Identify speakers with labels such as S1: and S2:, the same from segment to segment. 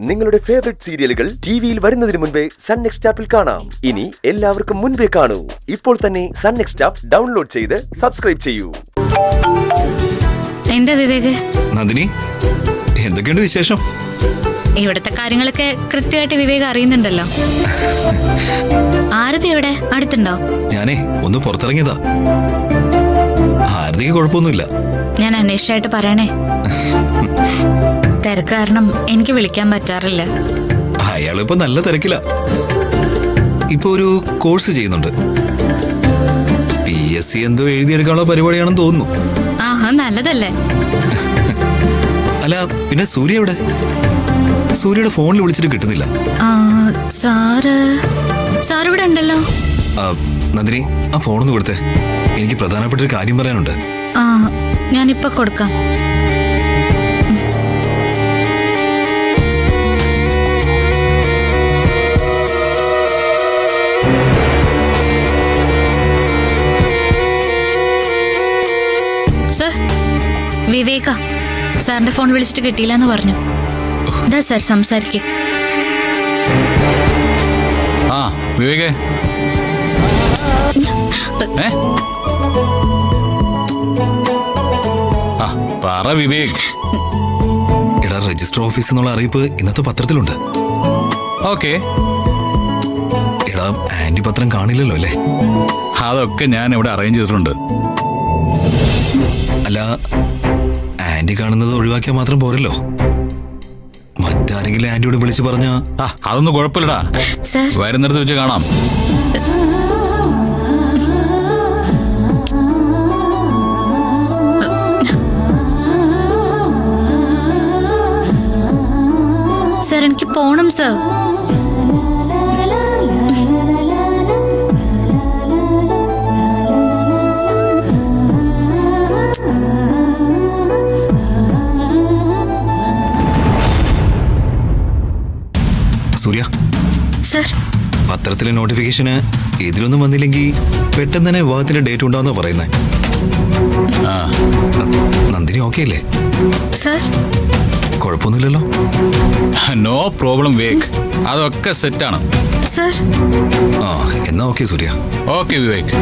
S1: നിങ്ങളുടെ ഫേവറേറ്റ് സീരിയലുകൾ ടിവിയിൽ വരുന്നതിന് മുൻപേ സൺ നെക്സ്റ്റ് ആപ്പിൽ കാണാം. ഇനി എല്ലാവർക്കും മുൻപേ കാണൂ. ഇപ്പോൾ തന്നെ സൺ നെക്സ്റ്റ് ആപ്പ് ഡൗൺലോഡ് ചെയ്ത് സബ്സ്ക്രൈബ് ചെയ്യൂ.
S2: എന്താ വിവേക്?
S3: നന്ദിനി, എന്തൊക്കെയുണ്ട് വിശേഷം?
S2: ഇവിടത്തെ കാര്യങ്ങളൊക്കെ കൃത്യമായിട്ട് വിവേക് അറിയുന്നുണ്ടല്ലോ. ആരതി എവിടെ? അടുത്തുണ്ടോ?
S3: ഞാനേ ഒന്ന് പുറത്തിറങ്ങിയതാ. ആരതിക്ക് കുഴപ്പമൊന്നുമില്ല.
S2: ഞാൻ അന്വേഷിച്ചായിട്ട് പറയണേ. തിരക്ക് കാരണം എനിക്ക് വിളിക്കാൻ പറ്റാറില്ല.
S3: അയാളിപ്പോ നല്ല തിരക്കില്ല. ഇപ്പൊ ഒരു കോഴ്സ് ചെയ്യുന്നുണ്ട്. PSC എന്തോ എഴുതിയെടുക്കാനുള്ള പരിപാടിയാണെന്ന് തോന്നുന്നു.
S2: ആഹാ, നല്ലതല്ലേ?
S3: അല്ല, പിന്നെ സൂര്യ എവിടെ? സൂര്യയുടെ ഫോണിൽ വിളിച്ചിട്ട് കിട്ടുന്നില്ല.
S2: സാർ ഇവിടെ ഉണ്ടല്ലോ.
S3: നന്ദിനി, ആ ഫോണൊന്ന് കൊടുത്തേ. എനിക്ക് പ്രധാനപ്പെട്ട ഒരു കാര്യം പറയാനുണ്ട്.
S2: ഞാനിപ്പോ കൊടുക്കാം. സർ, വിവേക സാറിന്റെ ഫോൺ വിളിച്ചിട്ട് കിട്ടിയില്ല എന്ന് പറഞ്ഞു. എന്താ സാർ സംസാരിക്കേ?
S4: വിവേകേ, പറ വിവേക്.
S3: എടാ, രജിസ്റ്റർ ഓഫീസ് എന്നുള്ള അറിയിപ്പ് ഇന്നത്തെ പത്രത്തിലുണ്ട്.
S4: ഓക്കെ.
S3: എടാ, ആന്റി പത്രം കാണില്ലല്ലോ അല്ലേ?
S4: അതൊക്കെ ഞാൻ ഇവിടെ അറേഞ്ച് ചെയ്തിട്ടുണ്ട്.
S3: അല്ല, ആന്റി കാണുന്നത് ഒഴിവാക്കിയാൽ മാത്രം പോരല്ലോ. മറ്റാരെങ്കിലും ആന്റിയോട് വിളിച്ചു പറഞ്ഞാ?
S4: അതൊന്നും കുഴപ്പമില്ലടാ. വരുന്നിടത്ത് വെച്ച് കാണാം.
S2: സർ, എനിക്ക് പോണം സർ.
S3: സൂര്യ
S2: സർ,
S3: പത്രത്തിലെ നോട്ടിഫിക്കേഷന് എതിരൊന്നും വന്നില്ലെങ്കിൽ പെട്ടെന്ന് തന്നെ വിവാഹത്തിന്റെ ഡേറ്റ് ഉണ്ടാവുന്ന പറയുന്നേ. നന്ദിനി ഓക്കെ അല്ലേ?
S2: സർ,
S3: കുഴപ്പമൊന്നുമില്ലല്ലോ?
S4: നോ പ്രോബ്ലം വിവേക്, അതൊക്കെ സെറ്റാണ്.
S2: സർ,
S3: എന്നാ ഓക്കെ സൂര്യ.
S4: ഓക്കെ വിവേക്.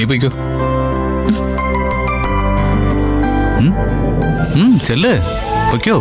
S4: പൊയ്ക്കോ. ചെല്ല്, പൊയ്ക്കോ.